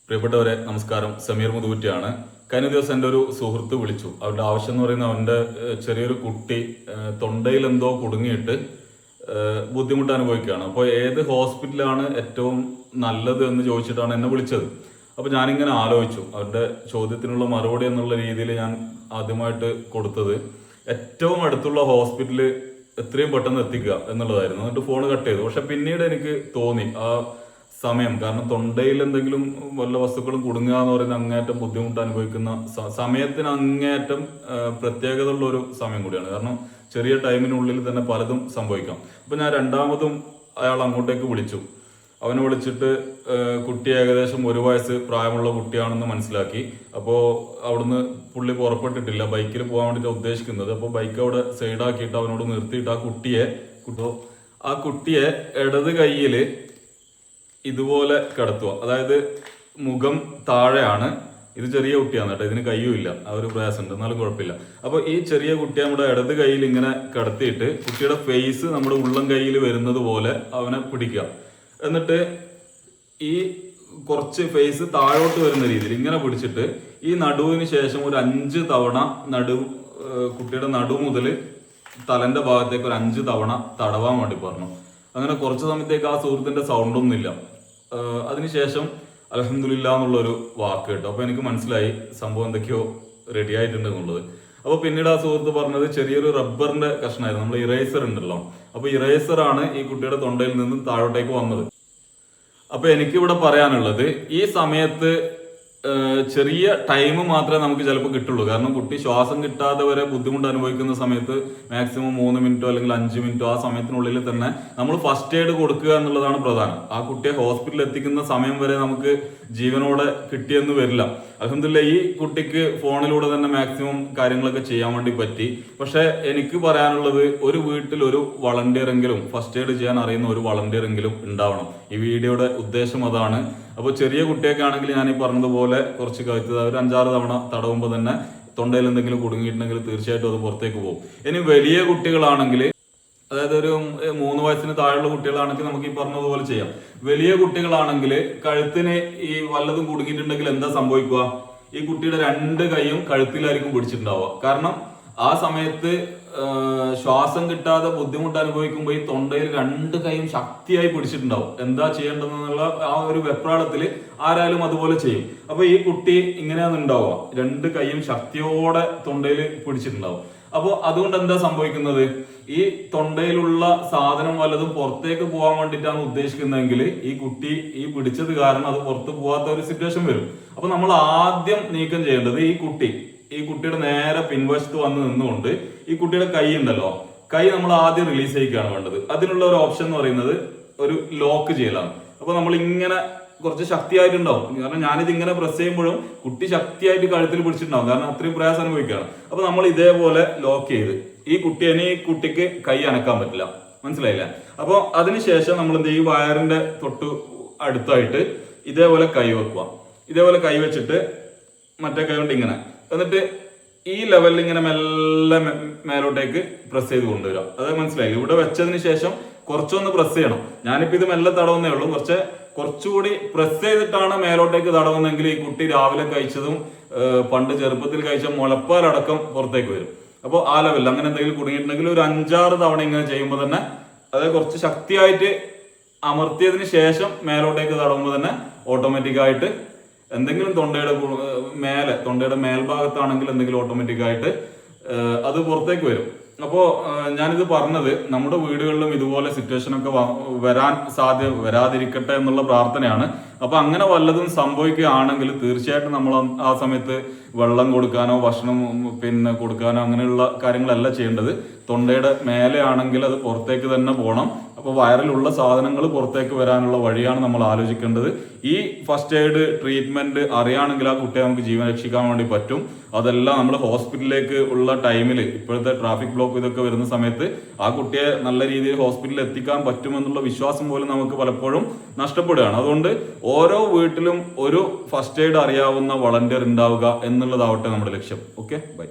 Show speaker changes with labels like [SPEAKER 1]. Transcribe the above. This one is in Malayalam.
[SPEAKER 1] പ്രിയപ്പെട്ടവരെ നമസ്കാരം. സമീർ മുതുകുറ്റിയാണ്. കഴിഞ്ഞ ദിവസം എൻ്റെ ഒരു സുഹൃത്ത് വിളിച്ചു. അവരുടെ ആവശ്യം എന്ന് പറയുന്നത് അവൻ്റെ ചെറിയൊരു കുട്ടി തൊണ്ടയിൽ എന്തോ കുടുങ്ങിയിട്ട് ബുദ്ധിമുട്ട് അനുഭവിക്കുകയാണ്. അപ്പോൾ ഏത് ഹോസ്പിറ്റലാണ് ഏറ്റവും നല്ലത് എന്ന് ചോദിച്ചിട്ടാണ് എന്നെ വിളിച്ചത്. അപ്പോൾ ഞാനിങ്ങനെ ആലോചിച്ചു. അവരുടെ ചോദ്യത്തിനുള്ള മറുപടി എന്നുള്ള രീതിയിൽ ഞാൻ ആദ്യമായിട്ട് കൊടുത്തത് ഏറ്റവും അടുത്തുള്ള ഹോസ്പിറ്റൽ എത്രയും പെട്ടെന്ന് എത്തിക്കുക എന്നുള്ളതായിരുന്നു. എന്നിട്ട് ഫോൺ കട്ട് ചെയ്തു. പക്ഷെ പിന്നീട് എനിക്ക് തോന്നി ആ സമയം, കാരണം തൊണ്ടയിൽ എന്തെങ്കിലും വല്ല വസ്തുക്കളും കുടുങ്ങുക എന്ന് പറയുന്ന അങ്ങേയറ്റം ബുദ്ധിമുട്ട് അനുഭവിക്കുന്ന സമയത്തിന് അങ്ങേയറ്റം പ്രത്യേകത ഉള്ള ഒരു സമയം കൂടിയാണ്. കാരണം ചെറിയ ടൈമിനുള്ളിൽ തന്നെ പലതും സംഭവിക്കാം. അപ്പൊ ഞാൻ രണ്ടാമതും അയാൾ അങ്ങോട്ടേക്ക് വിളിച്ചു. അവനെ വിളിച്ചിട്ട് കുട്ടി ഏകദേശം 1 വയസ്സ് പ്രായമുള്ള കുട്ടിയാണെന്ന് മനസ്സിലാക്കി. അപ്പോൾ അവിടുന്ന് പുള്ളി പുറപ്പെട്ടിട്ടില്ല, ബൈക്കിൽ പോകാൻ വേണ്ടിയിട്ട് ഉദ്ദേശിക്കുന്നത്. അപ്പോൾ ബൈക്ക് അവിടെ സൈഡാക്കിയിട്ട് അവനോട് നിർത്തിയിട്ട് ആ കുട്ടിയെ ഇടത് കൈയില് ഇതുപോലെ കിടത്തുക. അതായത് മുഖം താഴെയാണ്. ഇത് ചെറിയ കുട്ടിയാണ് കേട്ടോ, ഇതിന് കയ്യുമില്ല, ആ ഒരു പ്രയാസമുണ്ട്, എന്നാലും കുഴപ്പമില്ല. അപ്പോൾ ഈ ചെറിയ കുട്ടിയെ നമ്മുടെ ഇടത് കൈയിൽ ഇങ്ങനെ കിടത്തിയിട്ട് കുട്ടിയുടെ ഫേസ് നമ്മുടെ ഉള്ളം കൈയിൽ വരുന്നത് പോലെ അവനെ പിടിക്കുക. എന്നിട്ട് ഈ കുറച്ച് ഫേസ് താഴോട്ട് വരുന്ന രീതിയിൽ ഇങ്ങനെ പിടിച്ചിട്ട് ഈ നടുവിന് ശേഷം ഒരു 5 തവണ കുട്ടിയുടെ നടു മുതൽ തലന്റെ ഭാഗത്തേക്ക് ഒരു 5 തവണ തടവാൻ വേണ്ടി പറഞ്ഞു. അങ്ങനെ കുറച്ച് സമയത്തേക്ക് ആ സുഹൃത്തിന്റെ സൗണ്ടൊന്നുമില്ല. അതിനുശേഷം അൽഹംദുലില്ലാ എന്നുള്ളൊരു വാക്ക് കേട്ടോ. അപ്പൊ എനിക്ക് മനസ്സിലായി സംഭവം എന്തൊക്കെയോ റെഡി ആയിട്ടുണ്ട് എന്നുള്ളത്. അപ്പൊ പിന്നീട് ആ സുഹൃത്ത് പറഞ്ഞത് ചെറിയൊരു റബ്ബറിന്റെ കഷ്ണമായിരുന്നു, നമ്മൾ ഇറേസർ ഉണ്ടല്ലോ. അപ്പൊ ഇറേസർ ആണ് ഈ കുട്ടിയുടെ തൊണ്ടയിൽ നിന്നും താഴോട്ടേക്ക് വന്നത്. അപ്പൊ എനിക്കിവിടെ പറയാനുള്ളത്, ഈ സമയത്ത് ചെറിയ ടൈം മാത്രമേ നമുക്ക് ചിലപ്പോൾ കിട്ടുള്ളൂ. കാരണം കുട്ടി ശ്വാസം കിട്ടാതെ വരെ ബുദ്ധിമുട്ട് അനുഭവിക്കുന്ന സമയത്ത് മാക്സിമം 3 മിനിറ്റോ അല്ലെങ്കിൽ 5 മിനിറ്റോ ആ സമയത്തിനുള്ളിൽ തന്നെ നമ്മൾ ഫസ്റ്റ് എയ്ഡ് കൊടുക്കുക എന്നുള്ളതാണ് പ്രധാനം. ആ കുട്ടിയെ ഹോസ്പിറ്റലിൽ എത്തിക്കുന്ന സമയം വരെ നമുക്ക് ജീവനോടെ കിട്ടിയെന്ന് വരില്ല. അൽഹംദുലില്ലാ ഈ കുട്ടിക്ക് ഫോണിലൂടെ തന്നെ മാക്സിമം കാര്യങ്ങളൊക്കെ ചെയ്യാൻ വേണ്ടി പറ്റി. പക്ഷെ എനിക്ക് പറയാനുള്ളത്, ഒരു വീട്ടിൽ ഒരു വളണ്ടിയർ എങ്കിലും, ഫസ്റ്റ് എയ്ഡ് ചെയ്യാൻ അറിയുന്ന ഒരു വളണ്ടിയർ എങ്കിലും ഉണ്ടാവണം. ഈ വീഡിയോയുടെ ഉദ്ദേശം അതാണ്. അപ്പോൾ ചെറിയ കുട്ടിയൊക്കെ ആണെങ്കിൽ ഞാൻ ഈ പറഞ്ഞതുപോലെ കുറച്ച് കഴുത്ത് ഒരു 5-6 തവണ തടവുമ്പോൾ തന്നെ തൊണ്ടയിൽ എന്തെങ്കിലും കുടുങ്ങിയിട്ടുണ്ടെങ്കിൽ തീർച്ചയായിട്ടും അത് പുറത്തേക്ക് പോകും. ഇനി വലിയ കുട്ടികളാണെങ്കിൽ, അതായത് ഒരു 3 വയസ്സിന് താഴെയുള്ള കുട്ടികളാണെങ്കിൽ നമുക്ക് ഈ പറഞ്ഞതുപോലെ ചെയ്യാം. വലിയ കുട്ടികളാണെങ്കിൽ കഴുത്തിന് ഈ വല്ലതും കുടുങ്ങിയിട്ടുണ്ടെങ്കിൽ എന്താ സംഭവിക്കുക? ഈ കുട്ടിയുടെ 2 കൈയും കഴുത്തിലായിരിക്കും പിടിച്ചിട്ടുണ്ടാവുക. കാരണം ആ സമയത്ത് ശ്വാസം കിട്ടാതെ ബുദ്ധിമുട്ട് അനുഭവിക്കുമ്പോൾ ഈ തൊണ്ടയിൽ 2 കൈയും ശക്തിയായി പിടിച്ചിട്ടുണ്ടാവും. എന്താ ചെയ്യേണ്ടതെന്നുള്ള ആ ഒരു വെപ്രാളത്തിൽ ആരായാലും അതുപോലെ ചെയ്യും. അപ്പൊ ഈ കുട്ടി ഇങ്ങനെയാണ് ഉണ്ടാവുക, 2 കൈയും ശക്തിയോടെ തൊണ്ടയിൽ പിടിച്ചിട്ടുണ്ടാവും. അപ്പോൾ അതുകൊണ്ട് എന്താ സംഭവിക്കുന്നത്? ഈ തൊണ്ടയിലുള്ള സാധനം വല്ലതും പുറത്തേക്ക് പോകാൻ വേണ്ടിയിട്ടാണ് ഉദ്ദേശിക്കുന്നതെങ്കിൽ ഈ കുട്ടി ഈ പിടിച്ചത് കാരണം അത് പുറത്ത് പോകാത്ത ഒരു സിറ്റുവേഷൻ വരും. അപ്പൊ നമ്മൾ ആദ്യം നീക്കം ചെയ്യേണ്ടത്, ഈ കുട്ടിയുടെ നേരെ പിൻവശത്ത് വന്ന് നിന്നുകൊണ്ട് ഈ കുട്ടിയുടെ കൈ ഉണ്ടല്ലോ, കൈ നമ്മൾ ആദ്യം റിലീസ് ചെയ്യുകയാണ് വേണ്ടത്. അതിനുള്ള ഒരു ഓപ്ഷൻ എന്ന് പറയുന്നത് ഒരു ലോക്ക് ചെയ്യലാണ്. അപ്പൊ നമ്മൾ ഇങ്ങനെ കുറച്ച് ശക്തിയായിട്ടുണ്ടാവും. കാരണം ഞാനിത് ഇങ്ങനെ പ്രസ് ചെയ്യുമ്പോഴും കുട്ടി ശക്തിയായിട്ട് കഴുത്തിൽ പിടിച്ചിട്ടുണ്ടാവും, കാരണം അത്രയും പ്രയാസം അനുഭവിക്കുകയാണ്. അപ്പൊ നമ്മൾ ഇതേപോലെ ലോക്ക് ചെയ്ത് ഈ കുട്ടിക്ക് കൈ അനക്കാൻ പറ്റില്ല, മനസ്സിലായില്ല? അപ്പൊ അതിനുശേഷം നമ്മൾ എന്ത് ചെയ്യും, വയറിന്റെ തൊട്ട് അടുത്തായിട്ട് ഇതേപോലെ കൈ വെക്കുക. ഇതേപോലെ കൈ വെച്ചിട്ട് മറ്റേ കൈ കൊണ്ട് ഇങ്ങനെ, എന്നിട്ട് ഈ ലെവലിൽ ഇങ്ങനെ മെല്ലെ മേലോട്ടേക്ക് പ്രസ് ചെയ്ത് കൊണ്ടുവരിക. അത് മനസ്സിലായി? ഇവിടെ വെച്ചതിന് ശേഷം കുറച്ചൊന്ന് പ്രസ് ചെയ്യണം. ഞാനിപ്പോ ഇത് മെല്ലെ തടവുന്നേ ഉള്ളൂ. കുറച്ചുകൂടി പ്രസ് ചെയ്തിട്ടാണ് മേലോട്ടേക്ക് തടവുന്നെങ്കിൽ ഈ കുട്ടി രാവിലെ കഴിച്ചതും പണ്ട് ചെറുപ്പത്തിൽ കഴിച്ച മുലപ്പാലടക്കം പുറത്തേക്ക് വരും. അപ്പോൾ ആ ലെവലിൽ അങ്ങനെ എന്തെങ്കിലും കുടുങ്ങിയിട്ടുണ്ടെങ്കിൽ ഒരു 5-6 തവണ ഇങ്ങനെ ചെയ്യുമ്പോൾ തന്നെ, അതായത് കുറച്ച് ശക്തിയായിട്ട് അമർത്തിയതിന് ശേഷം മേലോട്ടേക്ക് തടവുമ്പോൾ തന്നെ ഓട്ടോമാറ്റിക്കായിട്ട് എന്തെങ്കിലും തൊണ്ടയുടെ മേൽഭാഗത്താണെങ്കിൽ എന്തെങ്കിലും ഓട്ടോമാറ്റിക്കായിട്ട് അത് പുറത്തേക്ക് വരും. അപ്പോൾ ഞാനിത് പറഞ്ഞത്, നമ്മുടെ വീടുകളിലും ഇതുപോലെ സിറ്റുവേഷനൊക്കെ വരാതിരിക്കട്ടെ എന്നുള്ള പ്രാർത്ഥനയാണ്. അപ്പൊ അങ്ങനെ വല്ലതും സംഭവിക്കുകയാണെങ്കിൽ തീർച്ചയായിട്ടും നമ്മൾ ആ സമയത്ത് വെള്ളം കൊടുക്കാനോ ഭക്ഷണം കൊടുക്കാനോ അങ്ങനെയുള്ള കാര്യങ്ങളല്ല ചെയ്യേണ്ടത്. തൊണ്ടയുടെ മേലെ ആണെങ്കിൽ അത് പുറത്തേക്ക് തന്നെ പോകണം. അപ്പോൾ വയറിലുള്ള സാധനങ്ങൾ പുറത്തേക്ക് വരാനുള്ള വഴിയാണ് നമ്മൾ ആലോചിക്കേണ്ടത്. ഈ ഫസ്റ്റ് എയ്ഡ് ട്രീറ്റ്മെന്റ് അറിയുകയാണെങ്കിൽ ആ കുട്ടിയെ നമുക്ക് ജീവൻ രക്ഷിക്കാൻ വേണ്ടി പറ്റും. അതെല്ലാം നമ്മൾ ഹോസ്പിറ്റലിലേക്ക് ഉള്ള ടൈമിൽ, ഇപ്പോഴത്തെ ട്രാഫിക് ബ്ലോക്ക് ഇതൊക്കെ വരുന്ന സമയത്ത് ആ കുട്ടിയെ നല്ല രീതിയിൽ ഹോസ്പിറ്റലിൽ എത്തിക്കാൻ പറ്റുമെന്നുള്ള വിശ്വാസം പോലും നമുക്ക് പലപ്പോഴും നഷ്ടപ്പെടുകയാണ്. അതുകൊണ്ട് ഓരോ വീട്ടിലും ഒരു ഫസ്റ്റ് എയ്ഡ് അറിയാവുന്ന വളണ്ടിയർ ഉണ്ടാവുക എന്നുള്ളതാവട്ടെ നമ്മുടെ ലക്ഷ്യം. Okay, by.